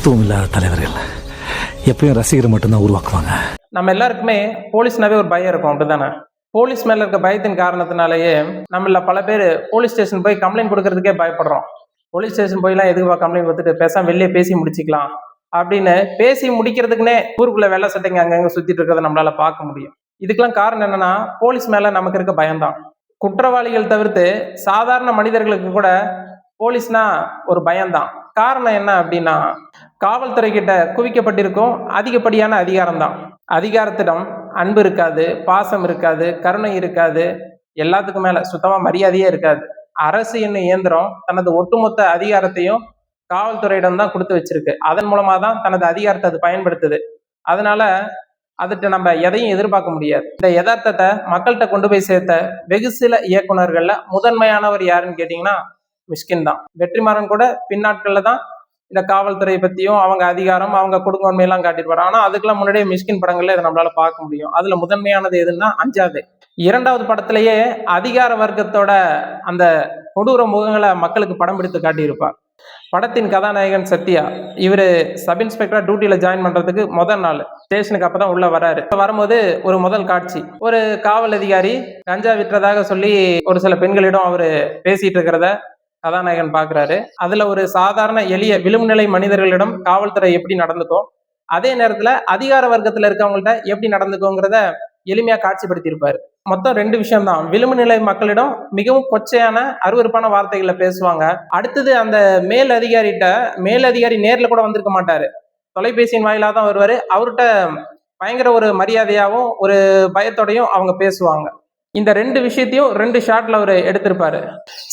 தத்துவம் இல்லாத தலைவர்கள் எப்பயும் ரசிகரை மட்டும்தான் உருவாக்குவாங்க. நம்ம எல்லாருக்குமே போலீஸ்னாவே ஒரு பயம் இருக்கும், அப்படிதானே? போலீஸ் மேல இருக்க பயத்தின் காரணத்தினாலேயே நம்மள பல பேர் போலீஸ் ஸ்டேஷன் போய் கம்ப்ளைண்ட் கொடுக்கறதுக்கே பயப்படுறோம். போலீஸ் ஸ்டேஷன் போய்லாம் எதுக்குவா கம்ப்ளைண்ட் கொடுத்துட்டு பேசாம வெளியே பேசி முடிச்சுக்கலாம் அப்படின்னு பேசி முடிக்கிறதுக்குன்னே ஊருக்குள்ள வெள்ளை சட்டைங்க அங்கங்க சுத்திட்டு இருக்கிறத நம்மளால பார்க்க முடியும். இதுக்கெல்லாம் காரணம் என்னன்னா, போலீஸ் மேல நமக்கு இருக்க பயம்தான். குற்றவாளிகள் தவிர்த்து சாதாரண மனிதர்களுக்கு கூட போலீஸ்னா ஒரு பயம்தான். காரணம் என்ன அப்படின்னா, காவல்துறை கிட்ட குவிக்கப்பட்டிருக்கும் அதிகப்படியான அதிகாரம் தான். அதிகாரத்திடம் அன்பு இருக்காது, பாசம் இருக்காது, கருணை இருக்காது, எல்லாத்துக்கும் மேல சுத்தமா மரியாதையே இருக்காது. அரசு என்னும் இயந்திரம் தனது ஒட்டுமொத்த அதிகாரத்தையும் காவல்துறையிடம் தான் கொடுத்து வச்சிருக்கு. அதன் மூலமா தான் தனது அதிகாரத்தை அது பயன்படுத்துது. அதனால அதுட்ட நம்ம எதையும் எதிர்பார்க்க முடியாது. இந்த யதார்த்தத்தை மக்கள்கிட்ட கொண்டு போய் சேர்த்த வெகு சில இயக்குனர்கள்ல முதன்மையானவர் யாருன்னு கேட்டீங்கன்னா மிஷ்கின் தான். வெற்றிமாறன் கூட பின்னாட்கள்ல தான் இந்த காவல்துறை பத்தியும் அவங்க அதிகாரம் அவங்க குடும்ப உண்மையெல்லாம் காட்டிருப்பாரு. ஆனா அதுக்கெல்லாம் முன்னாடியே மிஷ்கின் படங்கள்ல இதை நம்மளால பார்க்க முடியும். அதுல முதன்மையானது எதுன்னா அஞ்சாது. இரண்டாவது படத்திலேயே அதிகார வர்க்கத்தோட அந்த கொடூர முகங்களை மக்களுக்கு படம் பிடித்து காட்டியிருப்பார். படத்தின் கதாநாயகன் சத்யா, இவரு சப் இன்ஸ்பெக்டரா டியூட்டியில ஜாயின் பண்றதுக்கு முதல் நாள் ஸ்டேஷனுக்கு அப்பதான் உள்ள வராரு. வரும்போது ஒரு முதல் காட்சி, ஒரு காவல் அதிகாரி கஞ்சா விற்றதாக சொல்லி ஒரு சில பெண்களிடம் அவரு பேசிட்டு இருக்கிறத கதாநாயகன் பாக்குறாரு. அதுல ஒரு சாதாரண எளிய விளிம்பு நிலை மனிதர்களிடம் காவல்துறை எப்படி நடந்துக்கும், அதே நேரத்துல அதிகார வர்க்கத்துல இருக்கவங்கள்ட்ட எப்படி நடந்துக்கோங்கிறத எளிமையா காட்சிப்படுத்தியிருப்பாரு. மொத்தம் 2 விஷயம் தான். விளிம்பு நிலை மக்களிடம் மிகவும் கொச்சையான அருவருப்பான வார்த்தைகளை பேசுவாங்க. அடுத்தது அந்த மேல் அதிகாரி நேர்ல கூட வந்திருக்க மாட்டாரு, தொலைபேசியின் வாயிலா தான் வருவாரு. அவர்கிட்ட பயங்கர ஒரு மரியாதையாவும் ஒரு பயத்தோடையும் அவங்க பேசுவாங்க. இந்த 2 விஷயத்தையும் 2 ஷாட்ல அவர் எடுத்திருப்பாரு.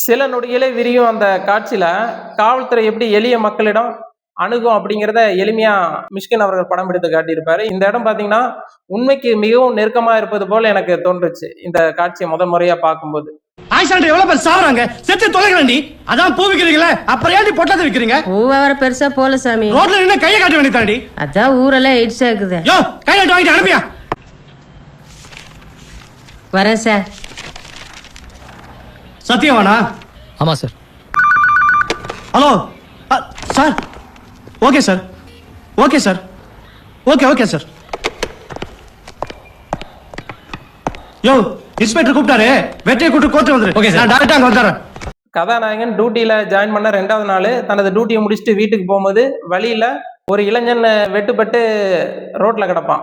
சில நொடிகளே விரியும் அந்த காட்சியில காவல்துறை எப்படி எளிய மக்களிடம் அணுகும் அப்படிங்கிறத எளிமையா மிஷ்கின் அவர்கள் படம் எடுத்து காட்டியிருப்பாரு. இந்த இடம் பாத்தீங்கன்னா உண்மைக்கு மிகவும் நெருக்கமா இருப்பது போல எனக்கு தோன்றுச்சு இந்த காட்சியை முதல் முறையா பார்க்கும்போது. எவ்வளவு பேர் சாவறாங்க, செத்து தொலைகிறாண்டி, அதான் பூ விக்கிறீங்களே, அப்புறம் ஏன் பொட்டத்தை விக்கிறீங்க? பூவை வர பெருசா போல சாமி, ரோட்ல நின்று கையை காட்ட வேண்டியதாண்டி. அதான் ஊரெல்லாம் எய்ட்ஸ் ஆகுது. யோ கையில வாங்கிட்டு அனுப்பியா. வரேன் சார். சத்தியவானா? ஆமா sir. Hello sir. Okay sir, okay sir, okay sir. யோ இன்ஸ்பெக்டர் கூப்பிட்டாரு, வெற்றியை கூப்பிட்டு கோர்ட்டு வந்துரு. ஓகே சார், டைரக்டா அங்க வந்துறேன். கதாநாயகன் டியூட்டியில ஜாயின் பண்ண 2வது நாள் தனது டியூட்டியை முடிச்சுட்டு வீட்டுக்கு போகும்போது வழியில ஒரு இளைஞன் வெட்டுப்பட்டு ரோட்ல கிடப்பான்.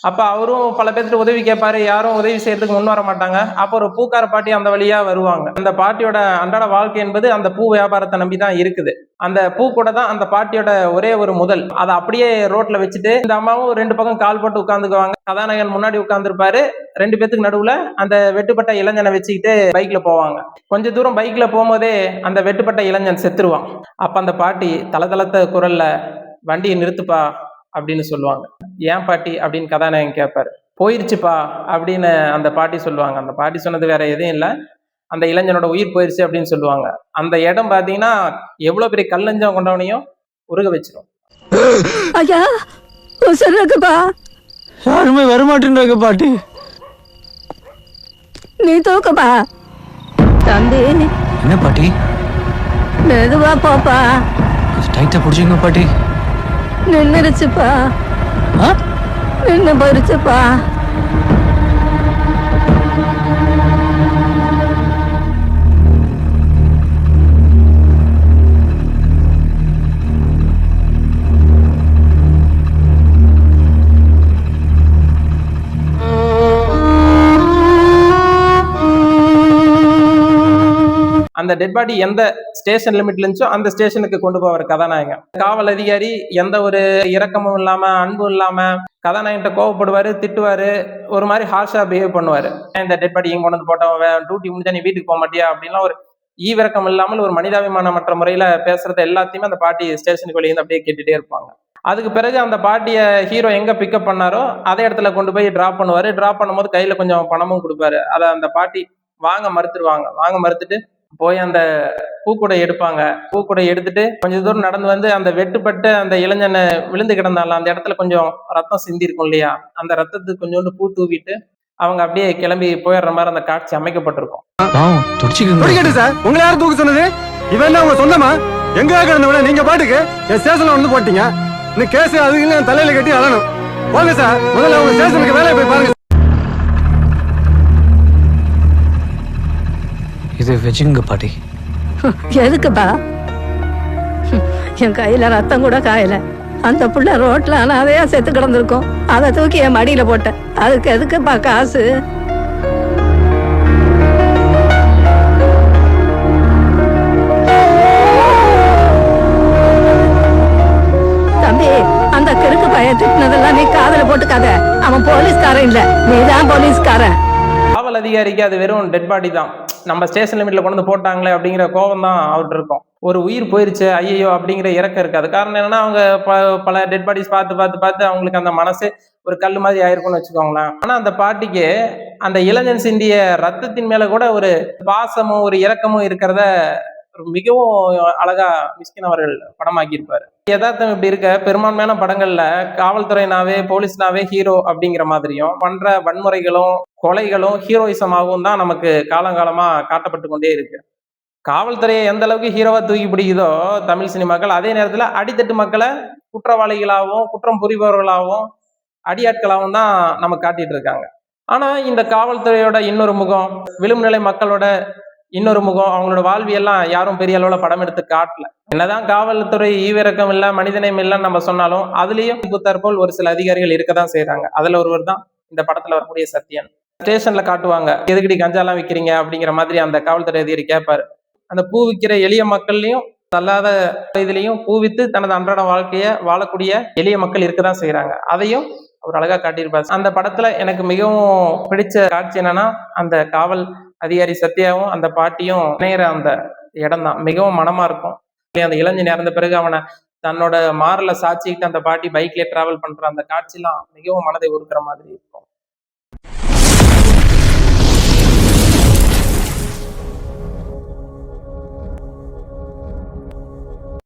அப்ப அவரும் பல பேர்த்துட்டு உதவி கேட்பாரு, யாரும் உதவி செய்யறதுக்கு முன் வர மாட்டாங்க. அப்போ ஒரு பூக்கார பாட்டி அந்த வழியா வருவாங்க. அந்த பாட்டியோட அன்றாட வாழ்க்கை என்பது அந்த பூ வியாபாரத்தை நம்பி தான் இருக்குது. அந்த பூ கூட தான் அந்த பாட்டியோட ஒரே ஒரு முதல். அதை அப்படியே ரோட்ல வச்சுட்டு இந்த அம்மாவும் 2 பக்கம் கால் போட்டு உட்காந்துக்குவாங்க. கதாநாயகன் முன்னாடி உட்கார்ந்துருப்பாரு. 2 பேத்துக்கு நடுவுல அந்த வெட்டுப்பட்ட இளைஞனை வச்சுக்கிட்டு பைக்ல போவாங்க. கொஞ்ச தூரம் பைக்ல போகும்போதே அந்த வெட்டுப்பட்ட இளைஞன் செத்துருவான். அப்ப அந்த பாட்டி தளதளத்த குரல்ல, வண்டியை நிறுத்துப்பா அப்படின்னு சொல்லுவாங்க. ஏன் பாட்டி அப்படின்னு கதாநாயகன் கேட்பாரு. போயிருச்சுப்பா அப்படின்னு அந்த பாட்டி சொல்லுவாங்க. அந்த பாட்டி சொன்னது வேற எதுவும் இல்லை, அந்த இளைஞனோட உயிர் போயிருச்சு அப்படின்னு சொல்லுவாங்க. அந்த இடம் பாத்தீங்கன்னா எவ்வளவு பெரிய கல்லஞ்சம் கொண்டவனையும் உருக வச்சிரும். ஐயா சொல்லுங்கப்பா. யாருமே வரமாட்டேன்றாங்க பாட்டி. நீ தூக்குப்பா தம்பி. என்ன பாட்டி? மெதுவா போப்பா. டைட்டா பிடிச்சிங்க பாட்டி. நின்னுருச்சுப்பா, நின்னு போயிருச்சுப்பா. அந்த டெட் பாடி எந்த ஸ்டேஷன் லிமிட்ல இருந்துச்சோ அந்த ஸ்டேஷனுக்கு கொண்டு போவார் கதாநாயகன். காவல் அதிகாரி எந்த ஒரு இரக்கமும் இல்லாம அன்பும் இல்லாம கதாநாயகன்ட்ட கோவப்படுவாரு, திட்டுவாரு, ஒரு மாதிரி ஹார்ஷா பிஹேவ் பண்ணுவாரு. இந்த டெட் பாடி இங்க கொண்டு வந்து போட்டவன் டியூட்டி முடிஞ்சா நீ வீட்டுக்கு போக மாட்டியா அப்படின்லாம் ஒரு ஈவிரக்கம் இல்லாமல் ஒரு மனிதாபிமானமற்ற முறையில பேசுறது எல்லாத்தையுமே அந்த பாட்டி ஸ்டேஷனுக்கு வெளியே அப்படியே கேட்டுட்டே இருப்பாங்க. அதுக்கு பிறகு அந்த பாட்டியை ஹீரோ எங்க பிக்கப் பண்ணாரோ அதே இடத்துல கொண்டு போய் டிராப் பண்ணுவாரு. டிராப் பண்ணும்போது கையில கொஞ்சம் பணமும் கொடுப்பாரு. அதை அந்த பாட்டி வாங்க மறுத்துட்டு போய் அந்த பூக்கூடை எடுப்பாங்க. பூக்கூடை எடுத்துட்டு கொஞ்சம் தூரம் நடந்து வந்து அந்த வெட்டுப்பட்டு அந்த இளைஞனை விழுந்து கிடந்தால அந்த இடத்துல கொஞ்சம் ரத்தம் சிந்தி இருக்கும் இல்லையா, அந்த ரத்தத்துக்கு கொஞ்சோண்டு பூ தூவிட்டு அவங்க அப்படியே கிளம்பி போயிடுற மாதிரி அந்த காட்சி அமைக்கப்பட்டிருக்கும். சார் உங்களை யாரும் தூக்க சொன்னது? இவன் உங்க சொந்தமா? எங்க கிடந்தவன நீங்க பாட்டுக்கு என் ஸ்டேஷன்ல வந்து போட்டீங்க. இந்த கேஸ் அது இல்ல தலையில கட்டி அழணும். போங்க சார், முதல்ல உங்க ஸ்டேஷனுக்கு வேலையை போய் பாருங்க. இது வெஜிங்க பாட்டி. எதுக்குப்பா? என் கையில ரத்தம் கூட காயல. அந்த புள்ள ரோட்ல அனாதையா செத்து கிடந்திருக்கும். அதை தூக்கி என் மடியில போட்டேன். அதுக்கு எதுக்குப்பா காசு? தம்பி, அந்த கிறுக்கு பையன் திட்டினதெல்லாம் நீ காதுல போட்டுக்காத. அவன் போலீஸ்காரன் இல்ல, நீதான் போலீஸ்காரன். காவல் அதிகாரிக்கு அது வெறும் டெட் பாடி தான். நம்ம ஸ்டேஷன் லிமிட்ல கொண்டு வந்து போட்டாங்களே அப்படிங்கிற கோபம் தான் அவர்கிட்ட இருக்கும். ஒரு உயிர் போயிருச்சு ஐயோ அப்படிங்கிற இறக்கம் இருக்காது. காரணம் என்னன்னா அவங்க பல டெட் பாடிஸ் பார்த்து அவங்களுக்கு அந்த மனசு ஒரு கல் மாதிரி ஆயிருக்கும்னு வச்சுக்கோங்களேன். ஆனா அந்த பாட்டிக்கு அந்த இளைஞன் சிந்திய ரத்தத்தின் மேல கூட ஒரு பாசமும் ஒரு இரக்கமும் இருக்கிறத மிகவும் அழகா மிஸ்கின் அவர்கள் படமாக்கியிருப்பாரு. யதார்த்தம் இப்படி இருக்க பெரும்பான்மையான படங்கள்ல காவல்துறைனாவே போலீஸ்னாவே ஹீரோ அப்படிங்கிற மாதிரியும் பண்ற வன்முறைகளும் கொலைகளும் ஹீரோயிசமாகவும் தான் நமக்கு காலங்காலமா காட்டப்பட்டு கொண்டே இருக்கு. காவல்துறையை எந்த அளவுக்கு ஹீரோவா தூக்கி பிடிக்குதோ தமிழ் சினிமாக்கள், அதே நேரத்துல அடித்தட்டு மக்களை குற்றவாளிகளாகவும் குற்றம் புரிபவர்களாகவும் அடியாட்களாகவும் தான் நமக்கு காட்டிட்டு இருக்காங்க. ஆனா இந்த காவல்துறையோட இன்னொரு முகம், விளிம்பு நிலை மக்களோட இன்னொரு முகம், அவங்களோட வாழ்வியெல்லாம் யாரும் பெரிய அளவுல படம் எடுத்து காட்டல. என்னதான் காவல்துறை ஈவிரக்கம் இல்ல மனிதநேயம் இல்லைன்னு நம்ம சொன்னாலும் அதுலயும் புத்தற்போல் ஒரு சில அதிகாரிகள் இருக்கதான் செய்யறாங்க. அதுல ஒருவர் தான் இந்த படத்துல வரக்கூடிய சத்யன். ஸ்டேஷன்ல காட்டுவாங்க, எதுக்கடி கஞ்சாலாம் விற்கிறீங்க அப்படிங்கிற மாதிரி அந்த காவல்துறை அதிகாரி கேட்பாரு. அந்த பூ விற்கிற எளிய மக்கள்லயும் தள்ளாத இதுலயும் பூ வித்து தனது அன்றாட வாழ்க்கைய வாழக்கூடிய எளிய மக்கள் இருக்கதான் செய்யறாங்க. அதையும் அவர் அழகா காட்டியிருப்பார். அந்த படத்துல எனக்கு மிகவும் பிடிச்ச காட்சி என்னன்னா, அந்த காவல் அதிகாரி சத்யாவும் அந்த பாட்டியும் இணையிற அந்த இடம் தான் மிகவும் மனமா இருக்கும். அந்த இளைஞன் இறந்த பிறகு அவனை தன்னோட மாறல சாட்சிக்கிட்டு அந்த பாட்டி பைக்ல டிராவல் பண்ற அந்த காட்சிலாம் மிகவும் மனதை உருக்குற மாதிரி.